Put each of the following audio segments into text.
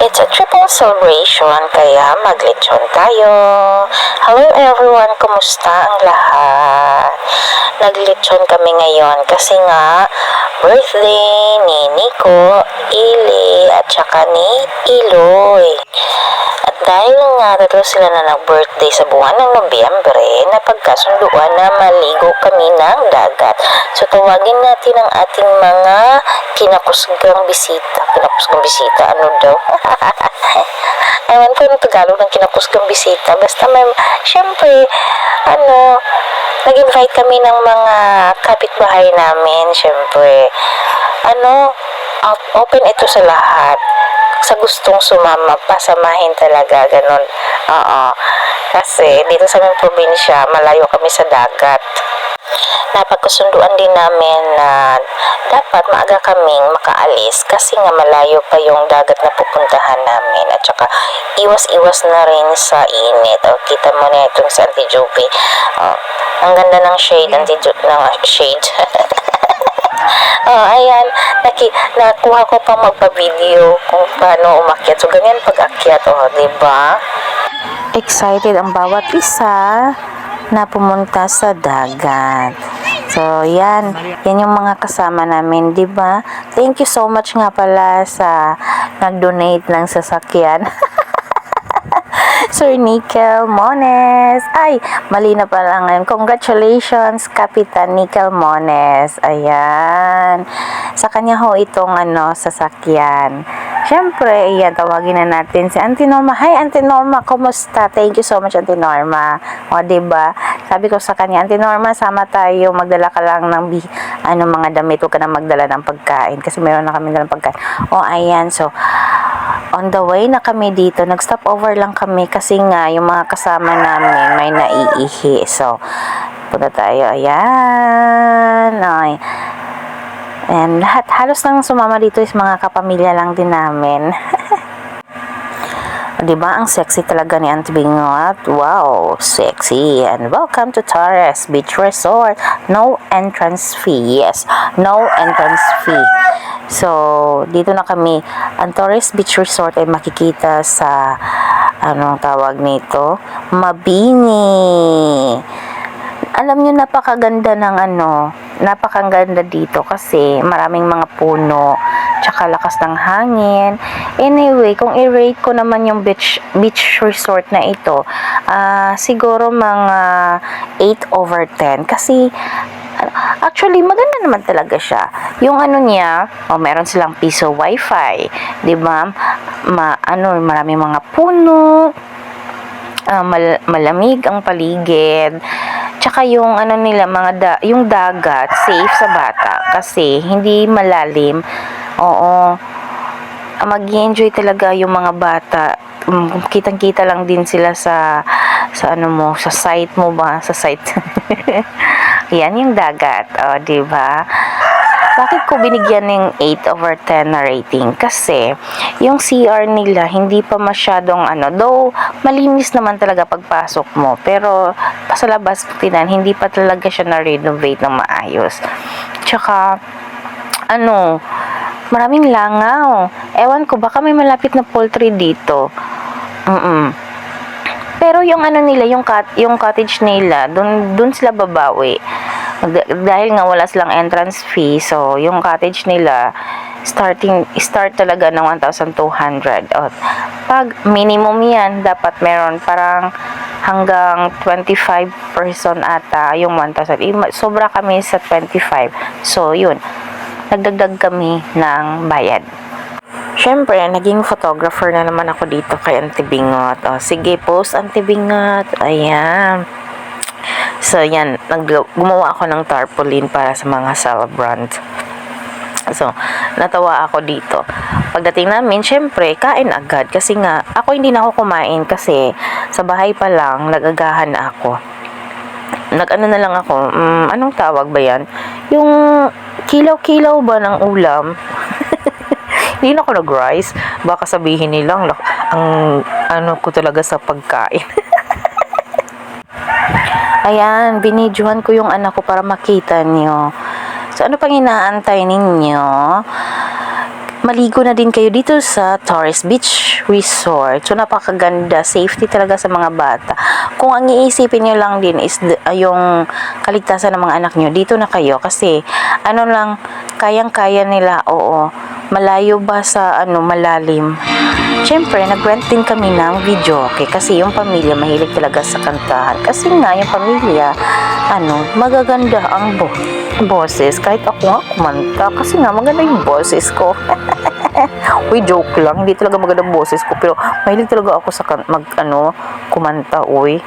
It's a triple celebration kaya maglechon tayo. Hello everyone, kumusta ang lahat? Naglechon kami ngayon kasi nga birthday ni Nico, Ili at saka ni Iloy. At dahil nga tatlo sila na nag-birthday sa buwan ng Nobyembre, napagkasunduan na maligo kami ng dagat. So tawagin natin ang ating mga kinakusgang bisita. Kinakusgang bisita, ano daw? Ewan ko ng Tagalog ng kinakusgang bisita. Basta may, syempre, nag-invite kami ng mga kapitbahay namin, syempre. Open ito sa lahat. Sa gustong sumama, pasamahin talaga, ganun. Oo. Kasi dito sa aming probinsya, malayo kami sa dagat. Napagkasunduan din namin na dapat maaga kaming makaalis kasi nga malayo pa yung dagat na pupuntahan namin. At saka iwas-iwas na rin sa init. O, kita mo na itong sa Auntie Joby. Ang ganda ng shade, shade. Ayan, nakuha ko pang magpa-video kung paano umakyat. So, ganyan pag-akyat, diba? Excited ang bawat isa na pumunta sa dagat. So, yan yung mga kasama namin, diba? Thank you so much nga pala sa nag-donate ng sasakyan. Sir Nickel Mones. Ay, mali na pala ngayon. Congratulations, Kapitan Nickel Mones. Ayan. Sa kanya ho itong sasakyan. Siyempre, ayan, tawagin na natin si Auntie Norma. Hi, Auntie Norma. Kumusta? Thank you so much, Auntie Norma. O, diba? Sabi ko sa kanya, Auntie Norma, sama tayo. Magdala ka lang ng mga damit. Huwag ka na magdala ng pagkain. Kasi meron na kami dalang pagkain. O, ayan. So, on the way na kami dito, nag-stop over lang kami kasi nga yung mga kasama namin may naiihi. So, punta tayo. Ayan. Ay. And halos nang sumama dito is mga kapamilya lang din namin. Diba? Ang sexy talaga ni Auntie Bingot. Wow, sexy. And welcome to Torres Beach Resort. No entrance fee. Yes, no entrance fee. So, dito na kami. Ang Torres Beach Resort ay makikita sa, anong tawag nito? Mabini. Alam nyo, napakaganda ng napakaganda dito kasi maraming mga puno, tsaka lakas ng hangin. Anyway, kung i-rate ko naman yung beach resort na ito, siguro mga 8/10 kasi actually maganda naman talaga siya. Yung niya, meron silang piso wifi, 'di ba? Maraming mga puno, malamig ang paligid. Tsaka yung nila yung dagat safe sa bata kasi hindi malalim. Oo. Mag-enjoy talaga yung mga bata. Kitang-kita lang din sila sa site mo ba? Sa site. Yan yung dagat. Di ba? Bakit ko binigyan ng 8/10 na rating? Kasi, yung CR nila, hindi pa masyadong though, malinis naman talaga pagpasok mo. Pero, sa labas, hindi pa talaga siya na-renovate ng maayos. Tsaka, maraming langaw. Ewan ko, baka may malapit na poultry dito. Pero yung nila, yung cottage nila, dun sila babawi. Dahil nga wala silang entrance fee, so yung cottage nila start talaga ng 1,200. Pag minimum yan, dapat meron parang hanggang 25 person ata yung 1,000. Sobra kami sa 25. So yun, nagdagdag kami ng bayad. Syempre, naging photographer na naman ako dito kay Auntie Bingot. Sige, post Auntie Bingot. Ayan. So, yan. Gumawa ako ng tarpaulin para sa mga celebrant. So, natawa ako dito. Pagdating namin, syempre, kain agad. Kasi nga, ako hindi na ako kumain kasi sa bahay pa lang, nag-agahan na ako. Na lang ako, anong tawag ba yan? Yung kilaw-kilaw ba ng ulam? Hindi na ako nag-rice. Baka sabihin nilang, ang ko talaga sa pagkain. Ayan, binidyohan ko yung anak ko para makita niyo. So, ano pang inaantay ninyo? maligo na din kayo dito sa Torres Beach Resort. So, napakaganda. Safety talaga sa mga bata. Kung ang iisipin nyo lang din is yung kaligtasan ng mga anak nyo, dito na kayo. Kasi, ano lang, kayang-kaya nila. Oo. Malayo ba sa, malalim? Siyempre, nag-rent din kami ng video. Okay? Kasi yung pamilya, mahilig talaga sa kantahan. Kasi nga, yung pamilya, magaganda ang boses. Kahit ako nga kumanta. Kasi nga, maganda yung boses ko. Uy, joke lang. Hindi talaga maganda boses ko. Pero, mahilig talaga ako sa kumanta, uy.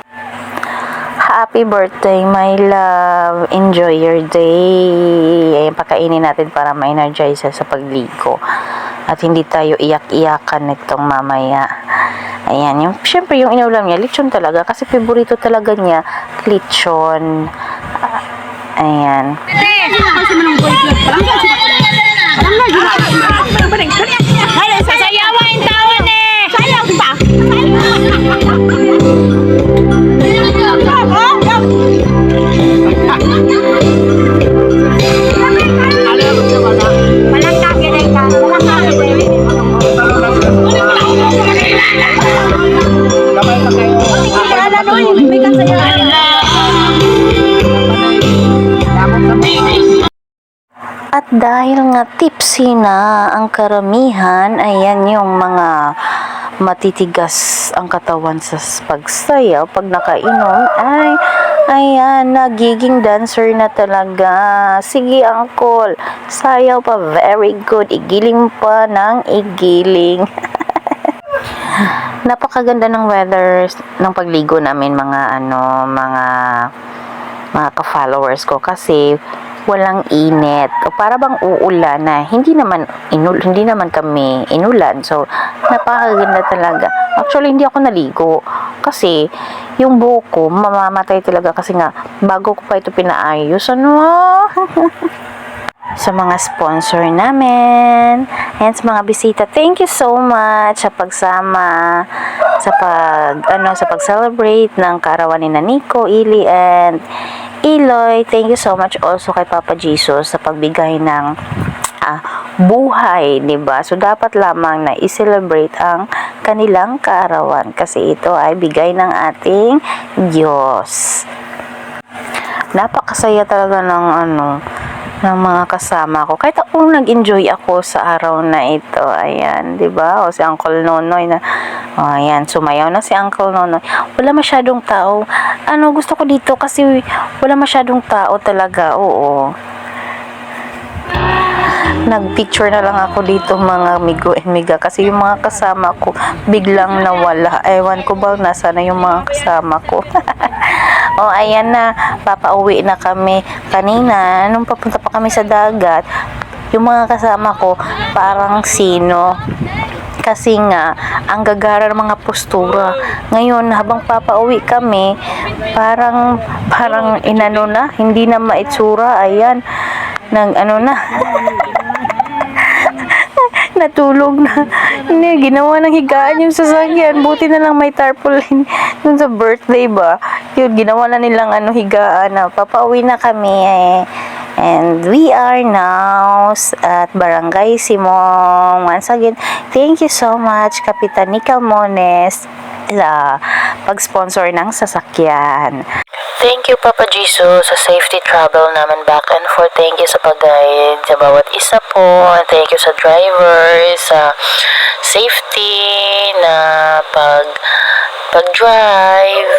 Happy birthday, my love. Enjoy your day. Ayan, pakainin natin para ma-energize sa pagligo. At hindi tayo iyak-iyakan nitong mamaya. Ayan, syempre yung inulam niya, lechon talaga. Kasi favorito talaga niya, lechon. Ayan. Sasayawan taon eh! Sayaw kita! Walang kagiray ka. Walang kagiray. May kasayawan. At dahil nga tipsy na ang karamihan, ayan yung mga matitigas ang katawan sa pagsayaw. Pag nakainom, ayan, nagiging dancer na talaga. Sige, uncle, sayaw pa, very good. Igiling pa ng igiling. Napakaganda ng weather ng pagligo namin, mga ka-followers ko, kasi walang init. O para bang uulan na hindi naman kami inulan. So, napakaganda talaga. Actually, hindi ako naligo kasi yung buhok ko mamamatay talaga kasi nga bago ko pa ito pinaayos. Sa mga sponsor namin and sa mga bisita, thank you so much sa pagsama sa pag-celebrate ng kaarawan ni Nico, Ili, and Eloy. Thank you so much also kay Papa Jesus sa pagbigay ng buhay, 'di ba? So dapat lamang na i-celebrate ang kanilang kaarawan kasi ito ay bigay ng ating Diyos. Napakasaya talaga ng mga kasama ko. Kahit ako nag-enjoy ako sa araw na ito. Ayan, 'di ba? O si Uncle Nonoy na ayan, sumayaw na si Uncle Nonoy. Wala masyadong tao. Gusto ko dito kasi wala masyadong tao talaga. Oo. Nagpicture na lang ako dito mga amigo and miga kasi yung mga kasama ko biglang nawala. Ewan ko ba nasa na yung mga kasama ko. Ayan na, papauwi na kami. Kanina, nung papunta pa kami sa dagat, yung mga kasama ko, parang sino. Kasi nga, ang gagara ng mga postura. Ngayon, habang papauwi kami, parang hindi na maitsura. Ayan, natulog na. Ginawa ng higaan yung sasakyan. Buti na lang may tarpaulin dun sa birthday ba. Yun, ginawa na nilang higaan na. Papauwi na kami And we are now at Barangay Simong. Once again, thank you so much, Kapitan Nicol Mones, sa pag-sponsor ng sasakyan. Thank you, Papa Jesus, sa safety travel naman back and forth. Thank you sa pag-guide sa bawat isa po. Thank you sa driver, sa safety na pag-drive.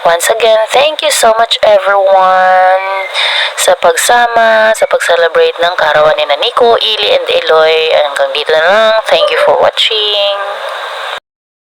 Once again, thank you so much everyone sa pagsama, sa pag-celebrate ng kaarawan ni Nico, Ili, and Eloy. Hanggang dito na lang. Thank you for watching.